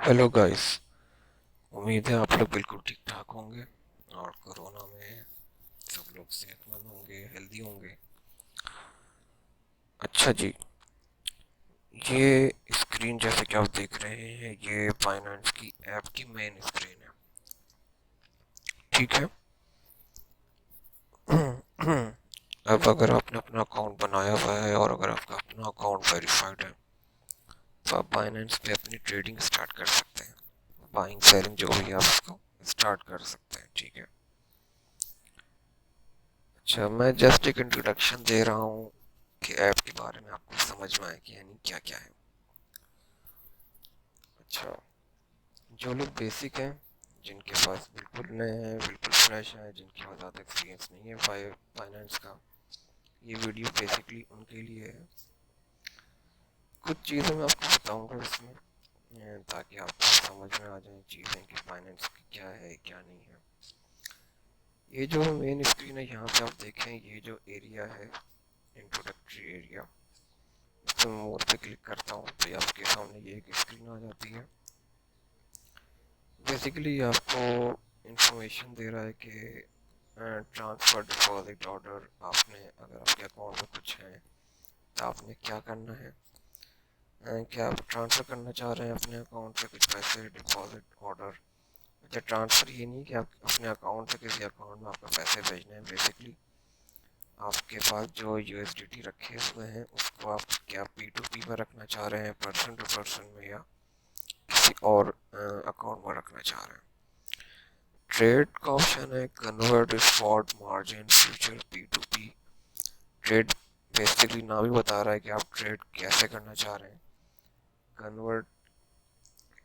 Hello guys. उम्मीद है आप लोग बिल्कुल ठीक ठाक होंगे और कोरोना में सब लोग सेहतमंद होंगे, हेल्दी होंगे। अच्छा जी, ये स्क्रीन जैसे कि आप देख रहे हैं, ये फाइनेंस की ऐप की मेन स्क्रीन है। ठीक है। अब अगर आपने अपना अकाउंट बनाया हुआ है और अगर आपका अपना अकाउंट वेरीफाइड है तो आप बाइनेंस पे अपनी ट्रेडिंग स्टार्ट कर सकते हैं। बाइंग सेलिंग जो भी आप उसको स्टार्ट कर सकते हैं। ठीक है। अच्छा, मैं जस्ट एक इंट्रोडक्शन दे रहा हूँ कि ऐप के बारे में आपको समझ में आए कि यानी क्या क्या है। अच्छा, जो लोग बेसिक हैं, जिनके पास बिल्कुल नए हैं, बिल्कुल फ्रेश हैं, जिनके पास ज़्यादा एक्सपीरियंस नहीं है फाइनेंस का, ये वीडियो बेसिकली उनके लिए है। कुछ चीज़ें मैं आपको बताऊंगा इसमें ताकि आपको समझ में आ जाए चीज़ें कि फाइनेंस क्या है क्या नहीं है। ये जो मेन स्क्रीन है, यहाँ पे आप देखें, ये जो एरिया है इंट्रोडक्टरी एरिया, इस पर मोर पे क्लिक करता हूँ तो ये आपके सामने ये एक स्क्रीन आ जाती है। बेसिकली आपको इंफॉर्मेशन दे रहा है कि ट्रांसफ़र डिपॉजिट ऑर्डर, आपने अगर आपके अकाउंट में कुछ है तो आपने क्या करना है। क्या आप ट्रांसफ़र करना चाह रहे हैं अपने अकाउंट से कुछ पैसे, डिपॉजिट ऑर्डर। अच्छा, ट्रांसफ़र ये नहीं कि आप अपने अकाउंट से किसी अकाउंट में आपको पैसे भेजने हैं। बेसिकली आपके पास जो यूएसडीटी रखे हुए हैं उसको आप क्या P2P में रखना चाह रहे हैं, पर्सन टू पर्सन में, या किसी और अकाउंट में रखना चाह रहे हैं। ट्रेड का ऑप्शन है convert spot margin future P2P। Trade basically नाम ही बता रहा है कि आप ट्रेड कैसे करना चाह रहे हैं। कन्वर्ट,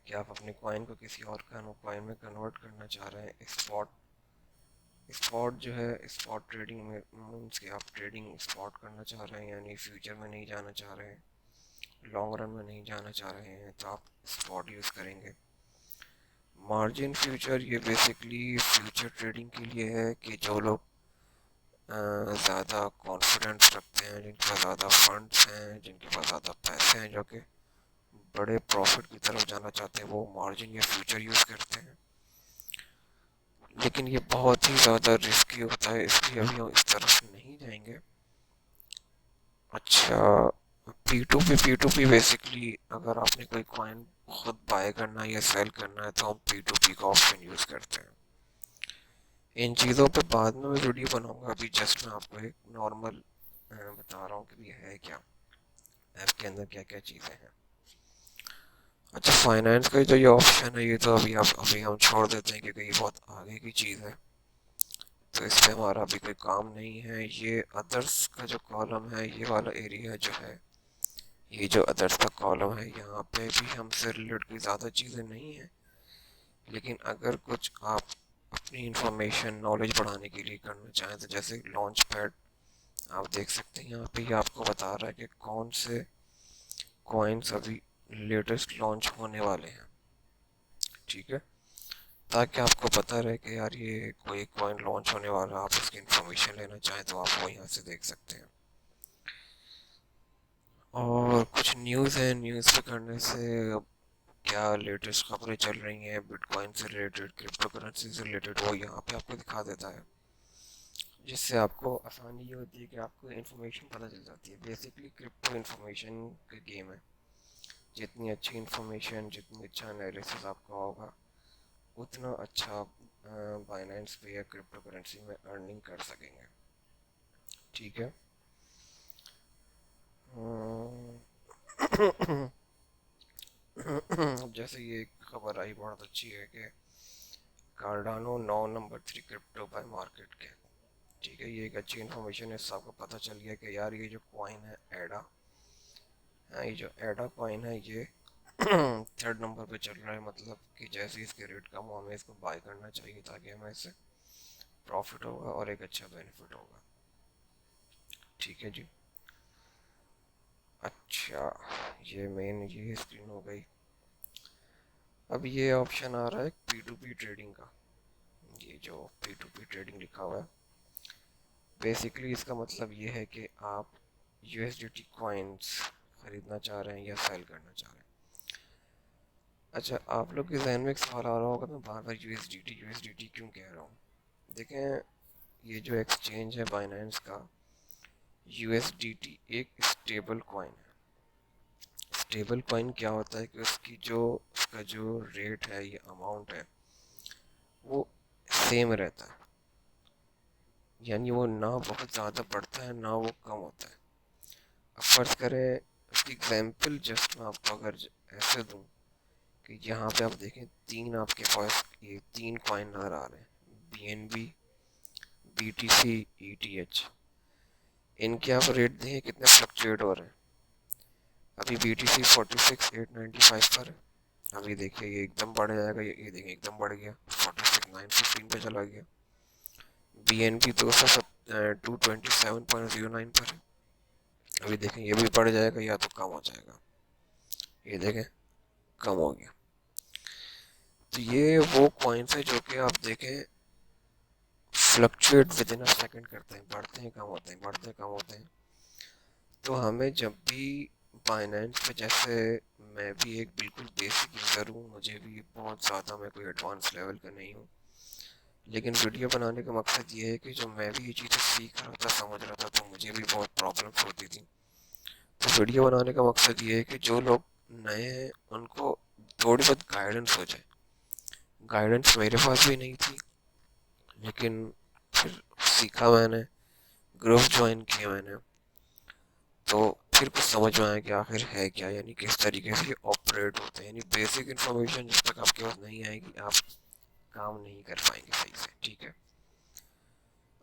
कि आप अपने कॉइन को किसी और कॉइन में कन्वर्ट करना चाह रहे हैं। स्पॉट, स्पॉट जो है स्पॉट ट्रेडिंग में मीन्स कि आप ट्रेडिंग स्पॉट करना चाह रहे हैं, यानी फ्यूचर में नहीं जाना चाह रहे हैं, लॉन्ग रन में नहीं जाना चाह रहे हैं तो आप स्पॉट यूज़ करेंगे। मार्जिन फ्यूचर, ये बेसिकली फ्यूचर ट्रेडिंग के लिए है कि जो लोग ज़्यादा कॉन्फिडेंस रखते हैं, जिनके पास ज़्यादा फंड्स हैं, जिनके पास ज़्यादा पैसे हैं, जो कि बड़े प्रॉफिट की तरफ जाना चाहते हैं, वो मार्जिन या फ्यूचर यूज़ करते हैं। लेकिन ये बहुत ही ज़्यादा रिस्की होता है, इसलिए अभी हम इस तरफ नहीं जाएंगे। अच्छा, पी टू पी बेसिकली अगर आपने कोई कॉइन खुद बाय करना है या सेल करना है तो हम P2P का ऑप्शन यूज़ करते हैं। इन चीज़ों पे बाद में मैं वीडियो बनाऊंगा, अभी जस्ट मैं आपको एक नॉर्मल बता रहा हूँ कि ये है क्या, ऐप के अंदर क्या क्या चीज़ें हैं। अच्छा, फाइनेंस का जो ये ऑप्शन है, ये तो अभी हम छोड़ देते हैं क्योंकि ये बहुत आगे की चीज़ है, तो इस पे हमारा अभी कोई काम नहीं है। ये अदर्स का जो कॉलम है, ये वाला एरिया जो है, ये जो अदर्स का कॉलम है, यहाँ पे भी हमसे रिलेटेड कोई ज़्यादा चीज़ें नहीं है। लेकिन अगर कुछ आप अपनी इंफॉर्मेशन नॉलेज बढ़ाने के लिए करना चाहें तो जैसे लॉन्च पैड आप देख सकते हैं, यहाँ पे ये आपको बता रहा है कि कौन से कॉइन्स अभी लेटेस्ट लॉन्च होने वाले हैं। ठीक है, ताकि आपको पता रहे कि यार ये कोई कॉइन लॉन्च होने वाला है, आप उसकी इन्फॉर्मेशन लेना चाहें तो आप वो यहाँ से देख सकते हैं। और कुछ न्यूज़ है, न्यूज़ पे करने से क्या लेटेस्ट खबरें चल रही हैं बिटकॉइन से रिलेटेड, क्रिप्टो करेंसी से रिलेटेड, वो यहाँ पे आपको दिखा देता है, जिससे आपको आसानी ये होती है कि आपको इन्फॉर्मेशन पता चल जाती है। बेसिकली क्रिप्टो इन्फॉर्मेशन का गेम है, जितनी अच्छी इन्फॉर्मेशन, जितनी अच्छा एनालिसिस आपका होगा, उतना अच्छा आप बाइनेंस पे या क्रिप्टो करेंसी में अर्निंग कर सकेंगे। ठीक है। जैसे ये खबर आई बहुत अच्छी है कि Cardano 9 number 3 crypto bye market के। ठीक है, ये एक अच्छी इन्फॉर्मेशन है, इससे आपको पता चल गया कि यार ये जो कॉइन है एडा, हाँ, ये जो एडा कॉइन है ये थर्ड नंबर पे चल रहा है। मतलब कि जैसे इसके रेट कम हो, हमें इसको बाय करना चाहिए ताकि हमें इससे प्रॉफिट होगा और एक अच्छा बेनिफिट होगा। ठीक है जी। अच्छा, ये मेन ये स्क्रीन हो गई। अब ये ऑप्शन आ रहा है P2P ट्रेडिंग का। ये जो P2P ट्रेडिंग लिखा हुआ है, बेसिकली इसका मतलब ये है कि आप USDT कॉइन्स खरीदना चाह रहे हैं या सेल करना चाह रहे हैं। अच्छा, आप लोग के जहन में एक सवाल आ रहा होगा मैं बार बार यूएसडीटी क्यों कह रहा हूँ। देखें, ये जो एक्सचेंज है बाइनेंस का, यूएसडीटी एक स्टेबल कॉइन है। स्टेबल कॉइन क्या होता है कि उसका जो रेट है या अमाउंट है वो सेम रहता है, यानी वो ना बहुत ज़्यादा बढ़ता है ना वो कम होता है। अब फर्ज करें, उसकी एग्जांपल जस्ट मैं आपको अगर ऐसे दूं कि यहाँ पे आप देखें तीन आपके पास ये तीन कॉइन नज़र आ रहे हैं, बीएनबी, बीटीसी, ईटीएच। इनके आप रेट देखें कितने फ्लक्चुएट हो रहे हैं। अभी बीटीसी 46,895 पर है। अभी देखिए ये एकदम बढ़ जाएगा, ये देखिए एकदम बढ़ गया, 46,915 पे चला गया। बीएनपी 227.09 पर है। अभी देखें ये भी बढ़ जाएगा या तो कम हो जाएगा, ये देखें कम हो गया। तो ये वो कॉइन्स है जो कि आप देखें fluctuate with in a second करते हैं, बढ़ते हैं कम होते हैं, बढ़ते हैं कम होते हैं। तो हमें जब भी बाइनेंस पे, जैसे मैं भी एक बिल्कुल बेसिक यूज़र हूँ, मुझे भी बहुत ज़्यादा, मैं कोई एडवांस लेवल का नहीं हूँ, लेकिन वीडियो बनाने का मकसद ये है कि जो मैं भी ये चीज़ें सीख रहा था, समझ रहा था, तो मुझे भी बहुत प्रॉब्लम्स होती थी। तो वीडियो बनाने का मकसद ये है कि जो लोग नए हैं उनको थोड़ी बहुत गाइडेंस हो जाए। गाइडेंस मेरे पास भी नहीं थी, लेकिन फिर सीखा मैंने, ग्रुप ज्वाइन किया मैंने, तो फिर कुछ समझ में आया कि आखिर है क्या, यानी किस तरीके से ऑपरेट होते हैं। यानी बेसिक इन्फॉर्मेशन जब तक आपके पास नहीं आएगी आप काम नहीं कर पाएंगे सही से, ठीक है।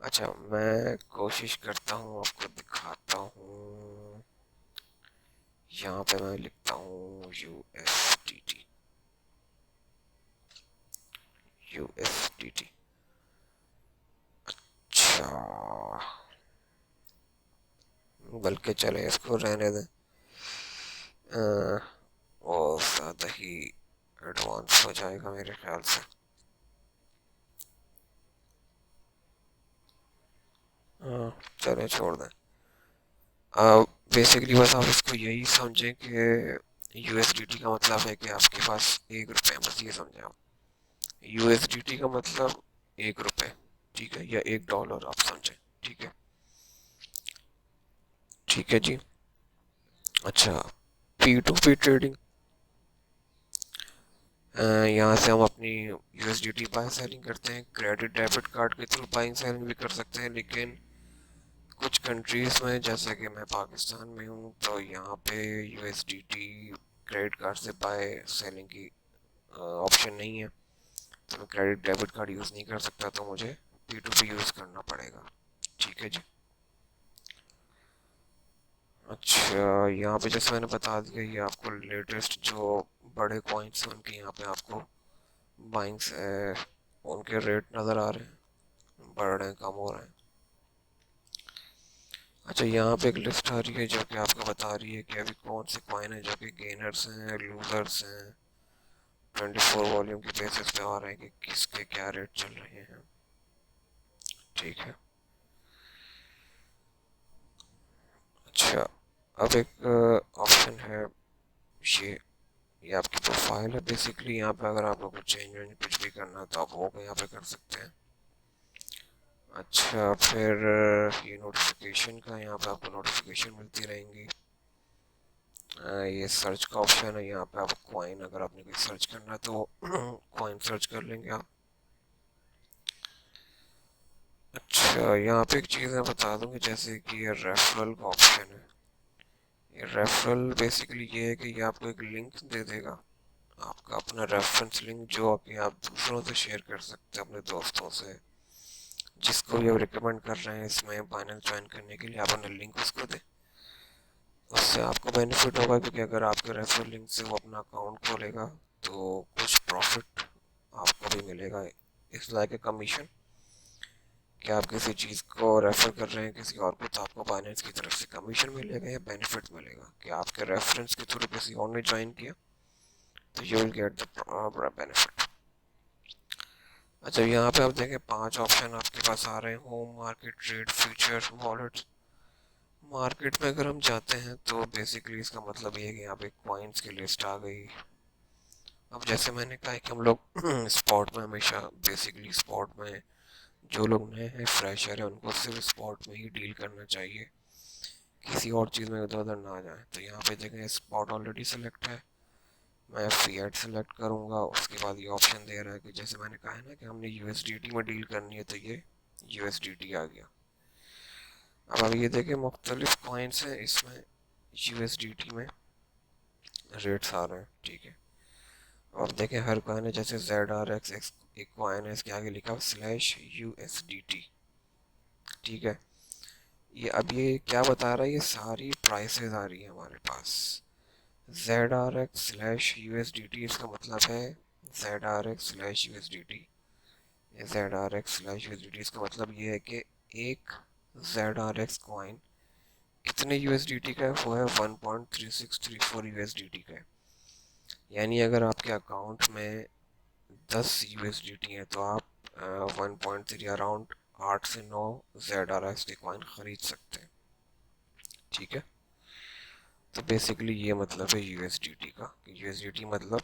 अच्छा, मैं कोशिश करता हूँ आपको दिखाता हूँ। यहाँ पे मैं लिखता हूँ यूएसडीटी, यूएसडीटी। अच्छा, बल्कि चले इसको रहने दें, वो ज़्यादा ही एडवांस हो जाएगा मेरे ख्याल से। हाँ, चले छोड़ दें। बेसिकली बस आप इसको यही समझें कि यूएसडीटी का मतलब है कि आपके पास 1 रुपये, बस ये समझें आप। यूएसडीटी का मतलब 1 रुपये, ठीक है, या $1 आप समझें, ठीक है। ठीक है जी। अच्छा, पी टू पी ट्रेडिंग, यहाँ से हम अपनी यूएसडीटी बाय सेलिंग करते हैं। क्रेडिट डेबिट कार्ड के थ्रू बाइंग सेलिंग भी कर सकते हैं, लेकिन कुछ कंट्रीज़ में, जैसे कि मैं पाकिस्तान में हूँ, तो यहाँ पे यूएसडीटी क्रेडिट कार्ड से बाय सेलिंग की ऑप्शन नहीं है, तो मैं क्रेडिट डेबिट कार्ड यूज़ नहीं कर सकता, तो मुझे पी टू पी यूज़ करना पड़ेगा, ठीक है जी। अच्छा, यहाँ पे जैसे मैंने बता दिया, ये आपको लेटेस्ट जो बड़े कॉइन्स हैं उनके यहाँ पे आपको बाइंग्स उनके रेट नज़र आ रहे हैं, बढ़ रहे हैं, कम हो रहे हैं। अच्छा, यहाँ पे एक लिस्ट आ रही है जो कि आपको बता रही है कि अभी कौन से कॉइन है जो कि गेनर्स हैं, लूजर्स हैं। 24 वॉल्यूम की बेसिस पे आ रहे हैं कि किसके क्या रेट चल रहे हैं, ठीक है। अच्छा, अब एक ऑप्शन है, ये ये आपकी प्रोफाइल है बेसिकली। यहाँ पे अगर आपको कुछ चेंज वेंज कुछ भी करना है तो आप वो यहाँ पे कर सकते हैं। अच्छा, फिर ये नोटिफिकेशन का, यहाँ पे आपको नोटिफिकेशन मिलती रहेंगी। ये सर्च का ऑप्शन है, यहाँ पे आप कॉइन, अगर आपने कोई सर्च करना है तो कॉइन सर्च कर लेंगे आप। अच्छा, यहाँ पे एक चीज़ मैं बता दूँ कि जैसे कि ये रेफरल का ऑप्शन है। ये रेफरल बेसिकली ये है कि ये आपको एक लिंक दे देगा, आपका अपना रेफरेंस लिंक, जो कि आप दूसरों से शेयर कर सकते हैं, अपने दोस्तों से, जिसको भी आप रिकमेंड कर रहे हैं इसमें बाइनेंस ज्वाइन करने के लिए, आप अपना लिंक उसको दें। उससे आपको बेनिफिट होगा, क्योंकि अगर आपके रेफरल लिंक से वो अपना अकाउंट खोलेगा तो कुछ प्रॉफिट आपको भी मिलेगा। इट्स लाइक ए कमीशन, कि आप किसी चीज़ को रेफर कर रहे हैं किसी और को, तो आपको बाइनेंस की तरफ से कमीशन मिलेगा या बेनिफिट मिलेगा कि आपके रेफरेंस के थ्रू किसी और ने ज्वाइन किया, तो you will get the benefit. अच्छा, यहाँ पे आप देखें 5 ऑप्शन आपके पास आ रहे हैं, home market, trade, future, wallet. Market में अगर हम जाते हैं तो बेसिकली इसका मतलब ये है कि यहाँ पे कॉइन्स की लिस्ट आ गई, अब जैसे मैंने कहा कि हम लोग स्पॉट में हमेशा बेसिकली स्पॉट में जो लोग नए हैं फ्रेशर है उनको सिर्फ स्पॉट में ही डील करना चाहिए, किसी और चीज़ में इधर उधर ना आ जाए। तो यहाँ पे देखें स्पॉट ऑलरेडी सेलेक्ट है, मैं फिएट सेलेक्ट करूँगा। उसके बाद ये ऑप्शन दे रहा है कि जैसे मैंने कहा है ना कि हमने यूएसडीटी में डील करनी है, तो ये यूएसडीटी आ गया। अब ये देखें मुख्तलिफ कॉइन्स हैं इसमें, यूएसडीटी में रेट्स आ रहे हैं, ठीक है। और देखें हर कॉइन है, जैसे ZRX एक कॉइन है, इसके आगे लिखा हुआ /USDT, ठीक है। ये अब ये क्या बता रहा है, ये सारी प्राइसेस आ रही है हमारे पास। ZRX/USDT इसका मतलब है ZRX/USDT, ZRX/USDT इसका मतलब ये है कि एक ZRX कॉइन कितने यूएसडीटी का है, वो है 1.3634 यूएसडीटी का है। यानी अगर आपके अकाउंट में 10 यूएसडीटी है तो आप 1.3 अराउंड 8 से 9 ZRX के कॉइन खरीद सकते हैं, ठीक है। तो बेसिकली ये मतलब है यूएसडीटी का, यूएसडीटी मतलब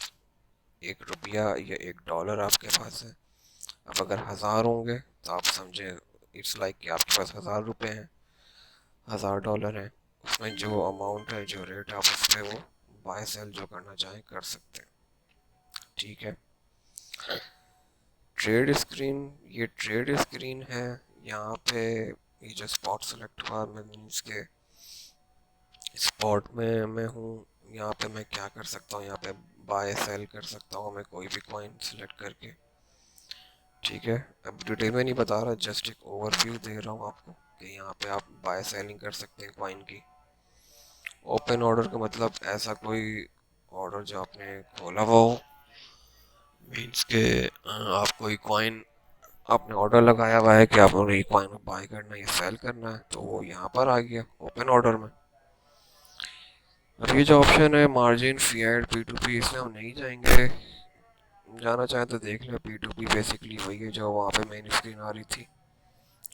1 रुपया या 1 डॉलर आपके पास है। अब अगर 1000 होंगे तो आप समझे इट्स लाइक कि आपके पास 1000 रुपये हैं, 1000 डॉलर हैं, उसमें जो अमाउंट है जो रेट है आप उस पर वो बाय सेल जो करना चाहें कर सकते हैं, ठीक है। ट्रेड स्क्रीन, ये ट्रेड स्क्रीन है। यहाँ पे ये जो स्पॉट सेलेक्ट हुआ मीन्स के स्पॉट में मैं हूँ, यहाँ पे मैं क्या कर सकता हूँ, यहाँ पे बाय सेल कर सकता हूँ मैं कोई भी कॉइन सेलेक्ट करके, ठीक है। अब डिटेल में नहीं बता रहा, जस्ट एक ओवरव्यू दे रहा हूँ आपको कि यहाँ पे आप बाय सेलिंग कर सकते हैं कॉइन की। ओपन ऑर्डर का मतलब ऐसा कोई ऑर्डर जो आपने खोला हुआ हो, मीन्स के आप कोई कॉइन आपने ऑर्डर लगाया हुआ है कि आपने ये कॉइन बाय करना है या सेल करना है, तो वो यहाँ पर आ गया ओपन ऑर्डर में। अब ये जो ऑप्शन है मार्जिन फिएट P2P, इसमें हम नहीं जाएंगे, जाना चाहें तो देख लें। P2P बेसिकली वही है जो वहाँ पे मेन स्क्रीन आ रही थी,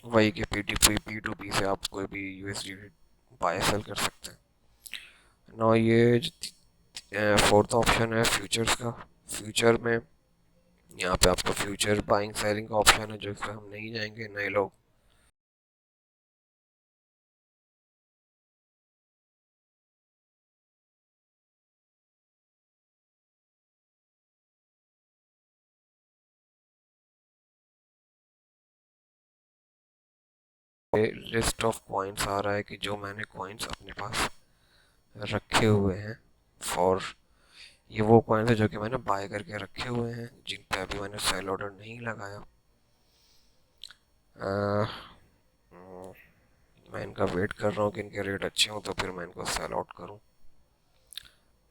वही के P2P से आप कोई भी यूएसडी बाय सेल कर सकते हैं ना। ये फोर्थ ऑप्शन है फ्यूचर्स का। फ्यूचर में यहाँ पे आपको फ्यूचर बाइंग सेलिंग का ऑप्शन है, जो इसमें हम नहीं जाएंगे, नए लोग। लिस्ट ऑफ कॉइन्स आ रहा है कि जो मैंने कॉइन्स अपने पास रखे हुए हैं फॉर, ये वो कॉइन्स है जो कि मैंने बाय करके रखे हुए हैं, जिन पे अभी मैंने सेल ऑर्डर नहीं लगाया। मैं इनका वेट कर रहा हूँ कि इनके रेट अच्छे हों तो फिर मैं इनको सेल आउट करूँ।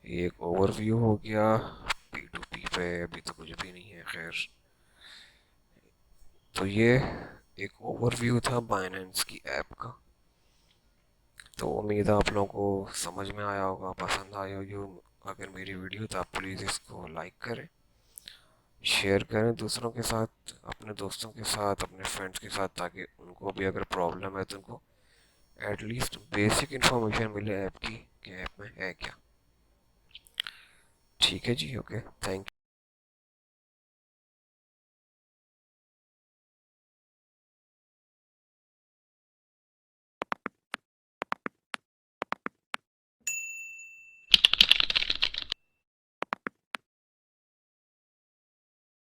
ये एक ओवरव्यू हो गया। P2P पे अभी तो कुछ भी नहीं है, खैर। तो ये एक ओवरव्यू था बाइनेंस की ऐप का। तो उम्मीद है आप लोगों को समझ में आया होगा, पसंद आया होगी। अगर मेरी वीडियो तो आप प्लीज़ इसको लाइक करें, शेयर करें दूसरों के साथ, अपने दोस्तों के साथ, अपने फ्रेंड्स के साथ, ताकि उनको भी अगर प्रॉब्लम है तो उनको एटलीस्ट बेसिक इन्फॉर्मेशन मिले ऐप की कि ऐप में है क्या। ठीक है जी, ओके, थैंक यू।